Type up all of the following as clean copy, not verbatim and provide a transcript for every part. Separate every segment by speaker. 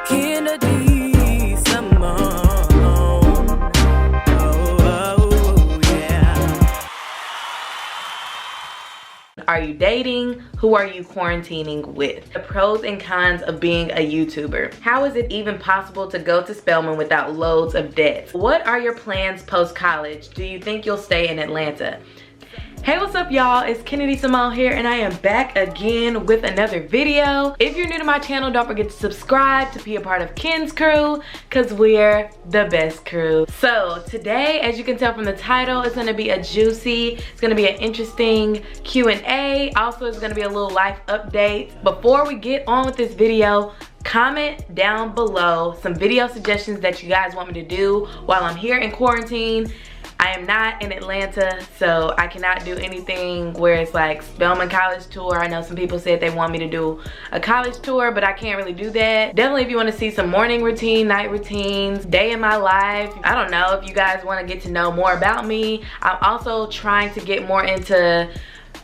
Speaker 1: Kennedy, Simone. Oh, yeah.
Speaker 2: Are you dating? Who are you quarantining with? The pros and cons of being a YouTuber. How is it even possible to go to Spelman without loads of debt? What are your plans post-college? Do you think you'll stay in Atlanta? Hey, what's up y'all? It's Kennedy Simone here and I am back again with another video. If you're new to my channel, don't forget to subscribe to be a part of Ken's crew because we're the best crew. So today, as you can tell from the title, it's gonna be a juicy, it's gonna be an interesting Q&A. Also, it's gonna be a little life update. Before we get on with this video, comment down below some video suggestions that you guys want me to do while I'm here in quarantine. I am not in Atlanta, so I cannot do anything where it's like Spelman college tour. I know some people said they want me to do a college tour, but I can't really do that. Definitely if you want to see some morning routine, night routines, day in my life. I don't know if you guys want to get to know more about me. I'm also trying to get more into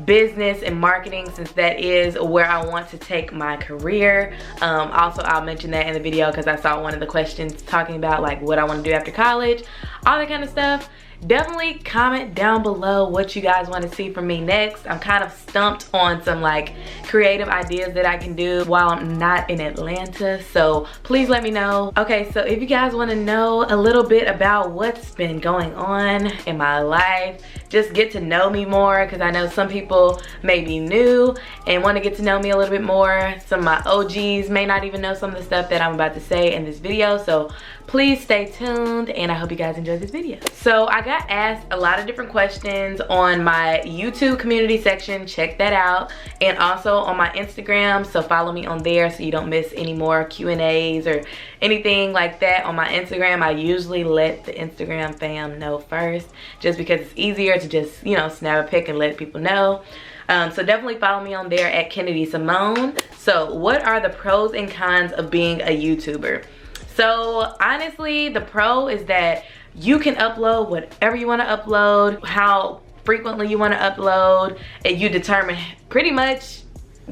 Speaker 2: business and marketing since that is where I want to take my career. Also, I'll mention that in the video because I saw one of the questions talking about like what I want to do after college, all that kind of stuff. Definitely comment down below what you guys want to see from me next. I'm kind of stumped on some like creative ideas that I can do while I'm not in Atlanta, so please let me know. Okay, so if you guys want to know a little bit about what's been going on in my life, just get to know me more, because I know some people may be new and want to get to know me a little bit more. Some of my OGs may not even know some of the stuff that I'm about to say in this video, so please stay tuned and I hope you guys enjoy this video. So I got asked a lot of different questions on my YouTube community section, check that out, and also on my Instagram, so follow me on there so you don't miss any more Q&As or anything like that. On my Instagram, I usually let the Instagram fam know first, just because it's easier to just, you know, snap a pic and let people know. So definitely follow me on there at Kennedy Simone. So what are the pros and cons of being a YouTuber? So honestly, the pro is that you can upload whatever you want to upload, how frequently you want to upload, and you determine pretty much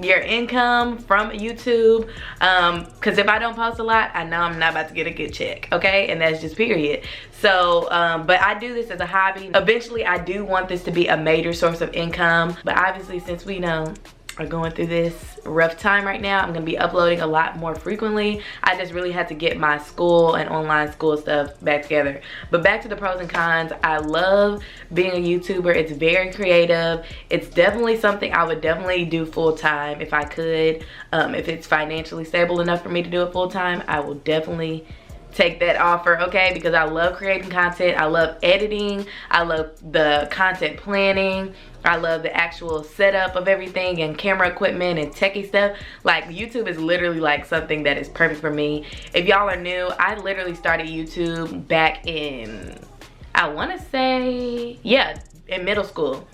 Speaker 2: your income from YouTube. Because if I don't post a lot, I know I'm not about to get a good check, okay? And that's just period. So, but I do this as a hobby. Eventually, I do want this to be a major source of income. But obviously, since we know are going through this rough time right now, I'm gonna be uploading a lot more frequently. I just really had to get my school and online school stuff back together. But back to the pros and cons, I love being a YouTuber. It's very creative. It's definitely something I would definitely do full-time if I could. If it's financially stable enough for me to do it full-time, I will definitely take that offer, okay? Because I love creating content, I love editing, I love the content planning, I love the actual setup of everything and camera equipment and techie stuff. Like, YouTube is literally like something that is perfect for me. If y'all are new, I literally started YouTube back in, I wanna say, yeah, in middle school.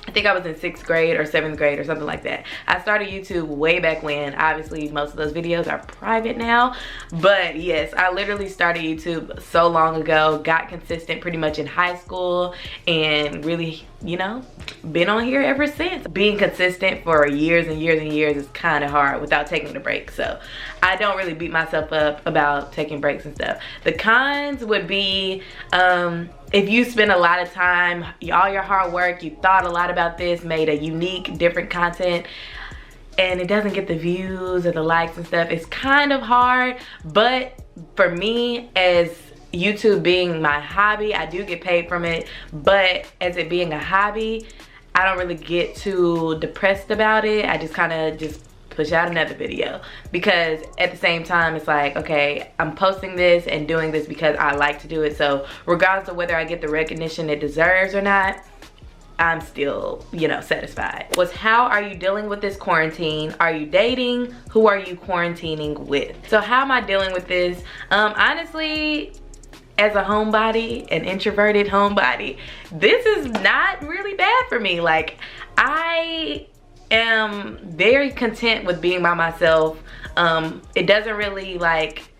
Speaker 2: I think I was in 6th grade or 7th grade or something like that. I started YouTube way back when. Obviously, most of those videos are private now. But yes, I literally started YouTube so long ago. Got consistent pretty much in high school. And really, you know, been on here ever since. Being consistent for years and years and years is kind of hard without taking a break. So I don't really beat myself up about taking breaks and stuff. The cons would be, if you spend a lot of time, all your hard work, you thought a lot about this, made a unique, different content, and it doesn't get the views or the likes and stuff, it's kind of hard. But for me, as YouTube being my hobby, I do get paid from it, but as it being a hobby, I don't really get too depressed about it. I just kind of just push out another video, because at the same time it's like, okay, I'm posting this and doing this because I like to do it, so regardless of whether I get the recognition it deserves or not, I'm still, you know, satisfied. Was how are you dealing with this quarantine? Are you dating? Who are you quarantining with? So how am I dealing with this? Honestly, as a homebody, an introverted homebody, this is not really bad for me. Like, I am very content with being by myself. It doesn't really like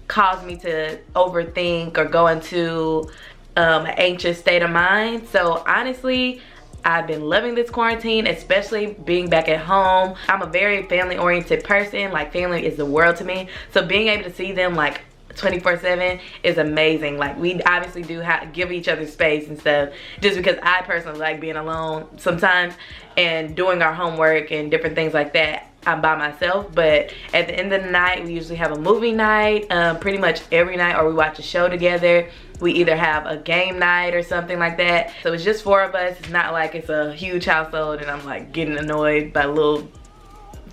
Speaker 2: cause me to overthink or go into an anxious state of mind. So honestly, I've been loving this quarantine, especially being back at home. I'm a very family oriented person. Like, family is the world to me. So being able to see them like 24/7 is amazing. Like, we obviously do have to give each other space and stuff, just because I personally like being alone sometimes and doing our homework and different things like that. I'm by myself, but at the end of the night we usually have a movie night, pretty much every night, or we watch a show together. We either have a game night or something like that. So it's just 4 of us. It's not like it's a huge household and I'm like getting annoyed by little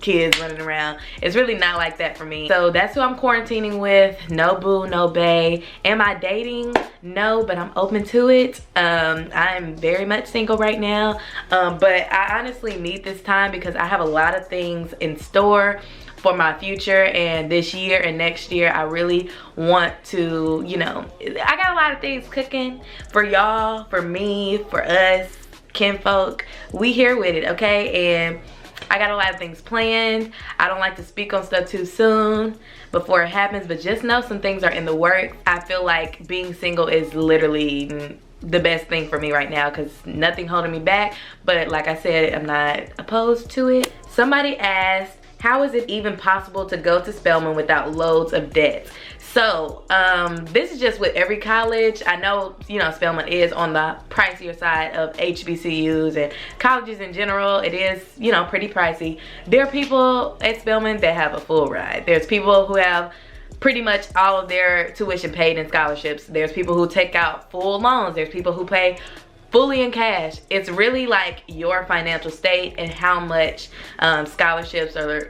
Speaker 2: kids running around. It's really not like that for me. So that's who I'm quarantining with. No boo, no bae. Am I dating? No, but I'm open to it. I'm very much single right now, but I honestly need this time because I have a lot of things in store for my future, and this year and next year I really want to, you know, I got a lot of things cooking for y'all, for me, for us, kinfolk. We here with it, okay? And I got a lot of things planned. I don't like to speak on stuff too soon before it happens, but just know some things are in the works. I feel like being single is literally the best thing for me right now because nothing holding me back. But like I said, I'm not opposed to it. Somebody asked, how is it even possible to go to Spelman without loads of debts? So this is just with every college. I know, you know, Spelman is on the pricier side of HBCUs and colleges in general. It is, you know, pretty pricey. There are people at Spelman that have a full ride. There's people who have pretty much all of their tuition paid in scholarships. There's people who take out full loans. There's people who pay fully in cash. It's really like your financial state and how much scholarships are,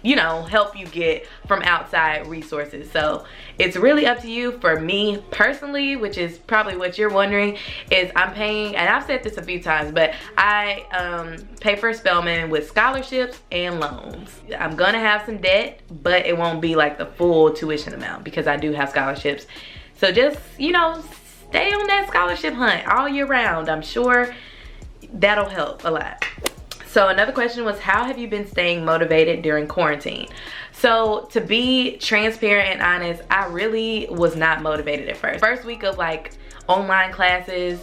Speaker 2: you know, help you get from outside resources. So it's really up to you. For me personally, which is probably what you're wondering, is I'm paying, and I've said this a few times, but I pay for Spelman with scholarships and loans. I'm gonna have some debt, but it won't be like the full tuition amount because I do have scholarships. So just, you know, stay on that scholarship hunt all year round. I'm sure that'll help a lot. So another question was, how have you been staying motivated during quarantine? So to be transparent and honest, I really was not motivated at first. First week of like online classes,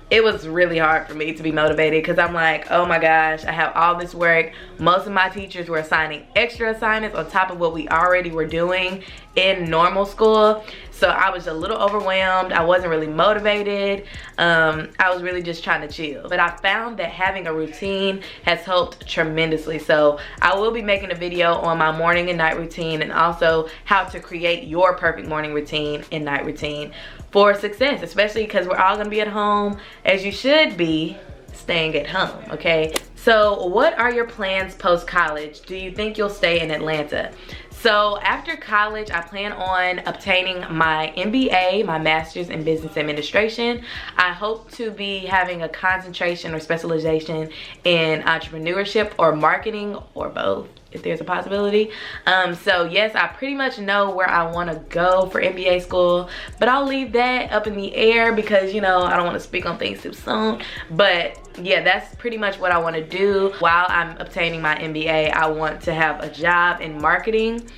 Speaker 2: it was really hard for me to be motivated because I'm like, oh my gosh, I have all this work. Most of my teachers were assigning extra assignments on top of what we already were doing in normal school. So I was a little overwhelmed. I wasn't really motivated. I was really just trying to chill. But I found that having a routine has helped tremendously. So I will be making a video on my morning and night routine, and also how to create your perfect morning routine and night routine for success, especially because we're all gonna be at home, as you should be staying at home, okay? So what are your plans post-college? Do you think you'll stay in Atlanta? So after college, I plan on obtaining my MBA, my Master's in Business Administration. I hope to be having a concentration or specialization in entrepreneurship or marketing, or both, if there's a possibility. So yes, I pretty much know where I want to go for MBA school, but I'll leave that up in the air because, you know, I don't want to speak on things too soon. But yeah, that's pretty much what I want to do. While I'm obtaining my MBA, I want to have a job in marketing,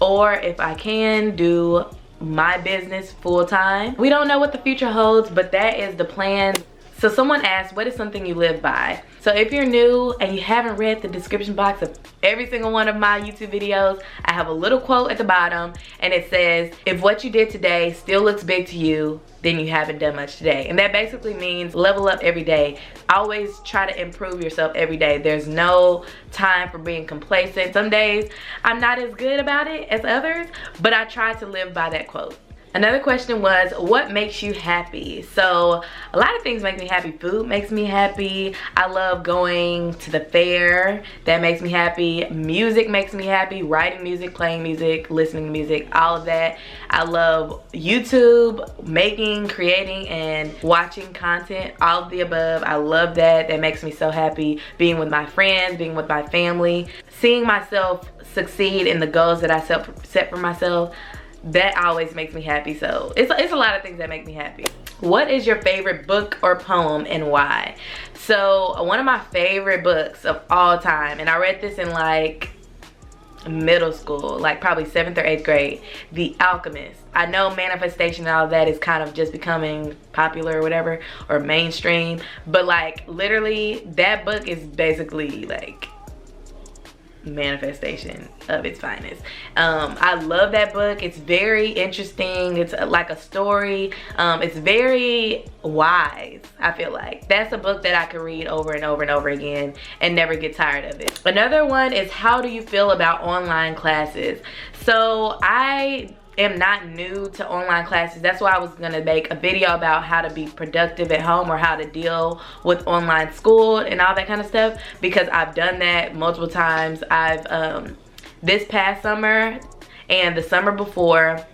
Speaker 2: or if I can, do my business full-time. We don't know what the future holds, but that is the plan. So someone asked, what is something you live by? So if you're new and you haven't read the description box of every single one of my YouTube videos, I have a little quote at the bottom, and it says, if what you did today still looks big to you, then you haven't done much today. And that basically means level up every day. Always try to improve yourself every day. There's no time for being complacent. Some days I'm not as good about it as others, but I try to live by that quote. Another question was, what makes you happy? So a lot of things make me happy. Food makes me happy. I love going to the fair. That makes me happy. Music makes me happy. Writing music, playing music, listening to music, all of that. I love YouTube, making, creating, and watching content, all of the above. I love that. That makes me so happy. Being with my friends, being with my family, seeing myself succeed in the goals that I set for myself. That always makes me happy. So it's a lot of things that make me happy. What is your favorite book or poem and why? So one of my favorite books of all time, and I read this in like middle school, like probably 7th or 8th grade. The Alchemist. I know manifestation and all that is kind of just becoming popular or whatever, or mainstream, but like literally that book is basically like manifestation of its finest. I love that book. It's very interesting. It's like a story. It's very wise. I feel like that's a book that I could read over and over and over again and never get tired of it. Another one is How Do You Feel About Online Classes? So I am not new to online classes. That's why I was gonna make a video about how to be productive at home, or how to deal with online school and all that kind of stuff, because I've done that multiple times. I've this past summer and the summer before,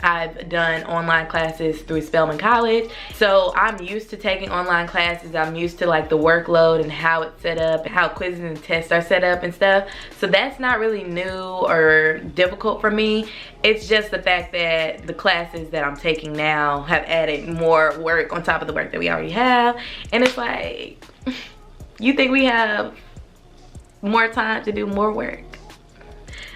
Speaker 2: I've done online classes through Spelman College. So I'm used to taking online classes. I'm used to like the workload and how it's set up, how quizzes and tests are set up and stuff. So that's not really new or difficult for me. It's just the fact that the classes that I'm taking now have added more work on top of the work that we already have. And it's like, you think we have more time to do more work?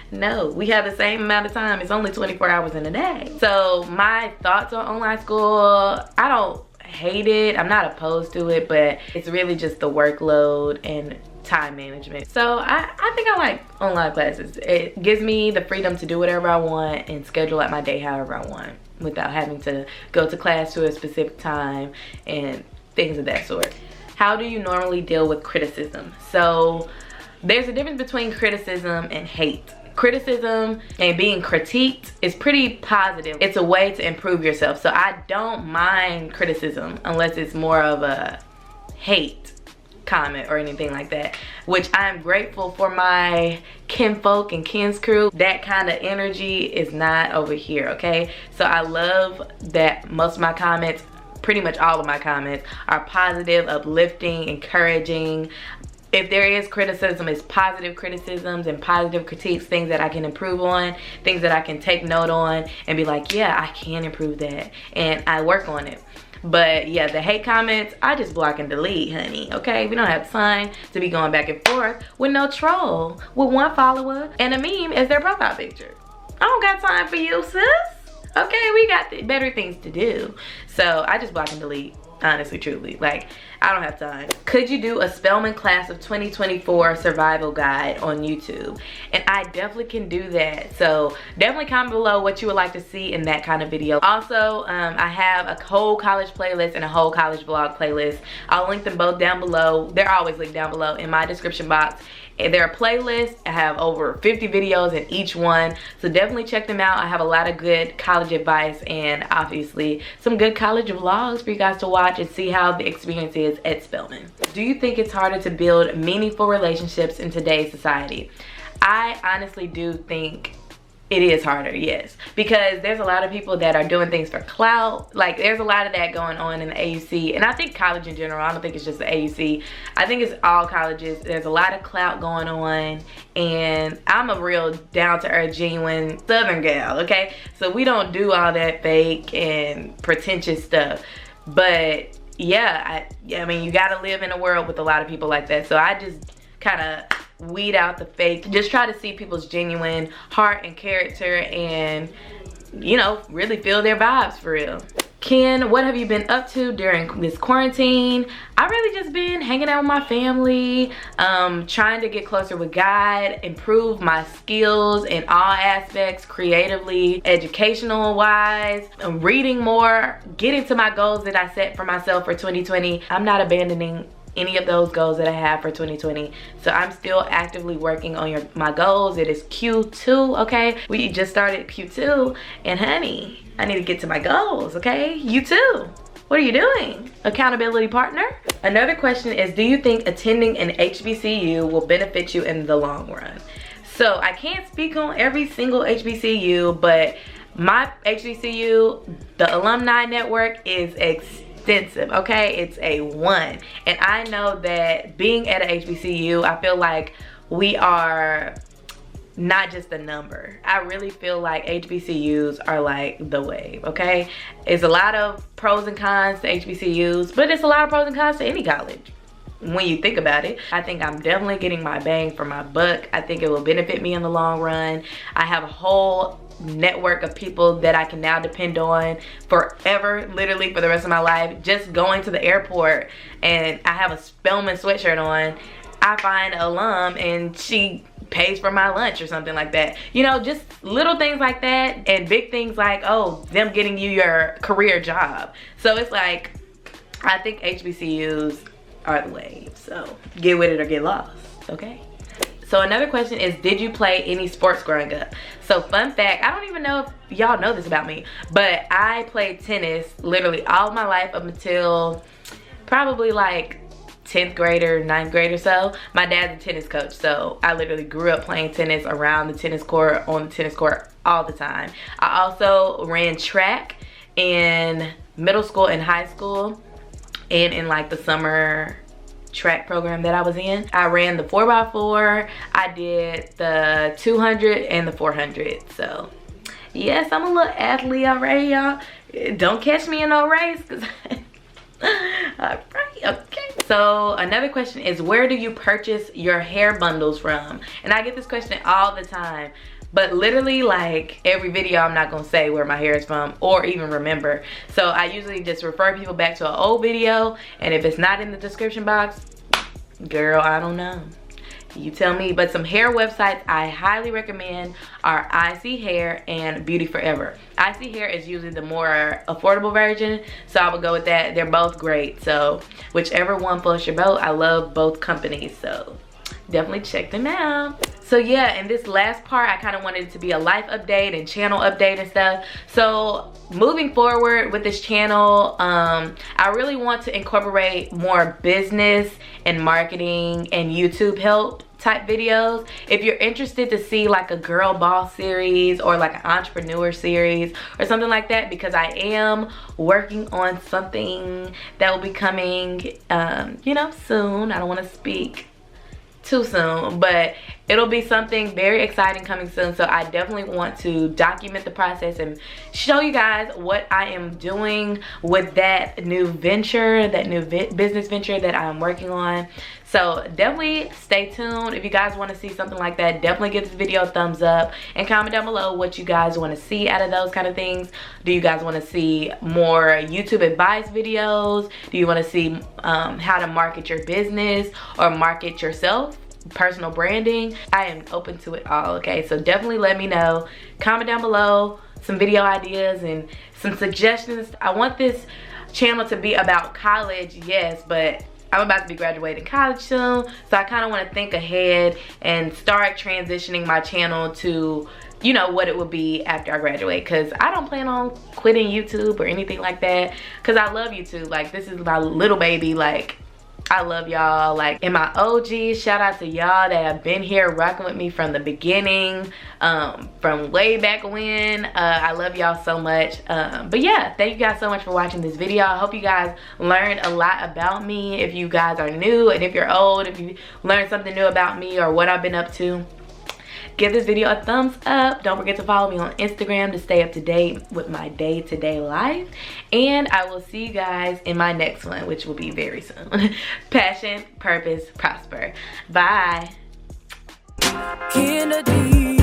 Speaker 2: No, we have the same amount of time. It's only 24 hours in a day. So my thoughts on online school, I don't hate it. I'm not opposed to it, but it's really just the workload and time management. So I think I like online classes. It gives me the freedom to do whatever I want and schedule out my day however I want, without having to go to class to a specific time and things of that sort. How do you normally deal with criticism? So there's a difference between criticism and hate. Criticism and being critiqued is pretty positive. It's a way to improve yourself. So I don't mind criticism unless it's more of a hate comment or anything like that, which I'm grateful for my kinfolk and kins crew. That kind of energy is not over here, okay? So I love that most of my comments, pretty much all of my comments, are positive, uplifting, encouraging. If there is criticism, it's positive criticisms and positive critiques, things that I can improve on, things that I can take note on and be like, yeah, I can improve that, and I work on it. But yeah, the hate comments, I just block and delete, honey, okay? We don't have time to be going back and forth with no troll with one follower and a meme as their profile picture. I don't got time for you, sis. Okay, we got better things to do. So I just block and delete. Honestly, truly, like, I don't have time. Could you do a Spelman class of 2024 survival guide on YouTube? And I definitely can do that. So definitely comment below what you would like to see in that kind of video. Also, I have a whole college playlist and a whole college vlog playlist. I'll link them both down below. They're always linked down below in my description box. And they're a playlist. I have over 50 videos in each one, so definitely check them out. I have a lot of good college advice and obviously some good college vlogs for you guys to watch and see how the experience is at Spelman. Do you think it's harder to build meaningful relationships in today's society? I honestly do think it is harder, yes, because there's a lot of people that are doing things for clout. Like, there's a lot of that going on in the AUC, and I think college in general. I don't think it's just the AUC. I think it's all colleges. There's a lot of clout going on, and I'm a real down-to-earth, genuine Southern gal, okay? So we don't do all that fake and pretentious stuff. But yeah, I mean, you gotta live in a world with a lot of people like that. So I just kind of weed out the fake. Just try to see people's genuine heart and character and, you know, really feel their vibes for real. Ken, what have you been up to during this quarantine? I've really just been hanging out with my family, trying to get closer with God, improve my skills in all aspects, creatively, educational wise, reading more, getting to my goals that I set for myself for 2020. I'm not abandoning any of those goals that I have for 2020. So I'm still actively working on my goals. It is Q2, okay? We just started Q2, and honey, I need to get to my goals, okay? You too. What are you doing? Accountability partner? Another question is, do you think attending an HBCU will benefit you in the long run? So I can't speak on every single HBCU, but my HBCU, the alumni network, is extensive, okay? It's A1. And I know that being at a HBCU, I feel like we are not just a number. I really feel like HBCUs are like the wave, okay? It's a lot of pros and cons to HBCUs, but it's a lot of pros and cons to any college. when you think about it. I think I'm definitely getting my bang for my buck. I think it will benefit me in the long run. I have a whole network of people that I can now depend on forever, literally for the rest of my life. Just going to the airport and I have a Spelman sweatshirt on, I find an alum and she pays for my lunch or something like that. You know, just little things like that, and big things like, oh, them getting you your career job. So it's like, I think HBCUs are the wave. So get with it or get lost, okay? So another question is, did you play any sports growing up? So fun fact, I don't even know if y'all know this about me, but I played tennis literally all my life up until probably like 10th grade or 9th grade or so. My dad's a tennis coach, so I literally grew up playing tennis around the tennis court, on the tennis court all the time. I also ran track in middle school and high school, and in like the summer track program that I was in. I ran the 4x4, I did the 200 and the 400. So yes, I'm a little athlete already, y'all. Don't catch me in no race, cause alright, okay. So another question is, where do you purchase your hair bundles from? And I get this question all the time, but literally like every video I'm not gonna say where my hair is from or even remember. So I usually just refer people back to an old video, and if it's not in the description box, girl, I don't know, you tell me. But some hair websites I highly recommend are ISEEHAIR and BEAUTYFOREVER. ISEEHAIR is usually the more affordable version, so I would go with that. They're both great, so whichever one floats your boat. I love both companies, so definitely check them out. So yeah, in this last part, I kind of wanted it to be a life update and channel update and stuff. So moving forward with this channel, I really want to incorporate more business and marketing and YouTube help type videos. If you're interested to see like a girl boss series or like an entrepreneur series or something like that, because I am working on something that will be coming, you know, soon. I don't want to speak too soon, but it'll be something very exciting coming soon. So I definitely want to document the process and show you guys what I am doing with that new venture, that new business venture that I'm working on. So definitely stay tuned. If you guys want to see something like that, definitely give this video a thumbs up and comment down below what you guys want to see out of those kind of things. Do you guys want to see more YouTube advice videos? Do you want to see how to market your business or market yourself? Personal branding? I am open to it all, okay? So definitely let me know. Comment down below some video ideas and some suggestions. I want this channel to be about college, yes, but I'm about to be graduating college soon, so I kind of want to think ahead and start transitioning my channel to, you know, what it would be after I graduate, because I don't plan on quitting YouTube or anything like that, because I love YouTube. Like, this is my little baby. Like, I love y'all. Like, and my OGs, shout out to y'all that have been here rocking with me from the beginning, from way back when. I love y'all so much. But yeah, thank you guys so much for watching this video. I hope you guys learned a lot about me. If you guys are new, and if you're old, if you learned something new about me or what I've been up to, give this video a thumbs up. Don't forget to follow me on Instagram to stay up to date with my day-to-day life. And I will see you guys in my next one, which will be very soon. Passion, purpose, prosper. Bye.
Speaker 1: Kennedy.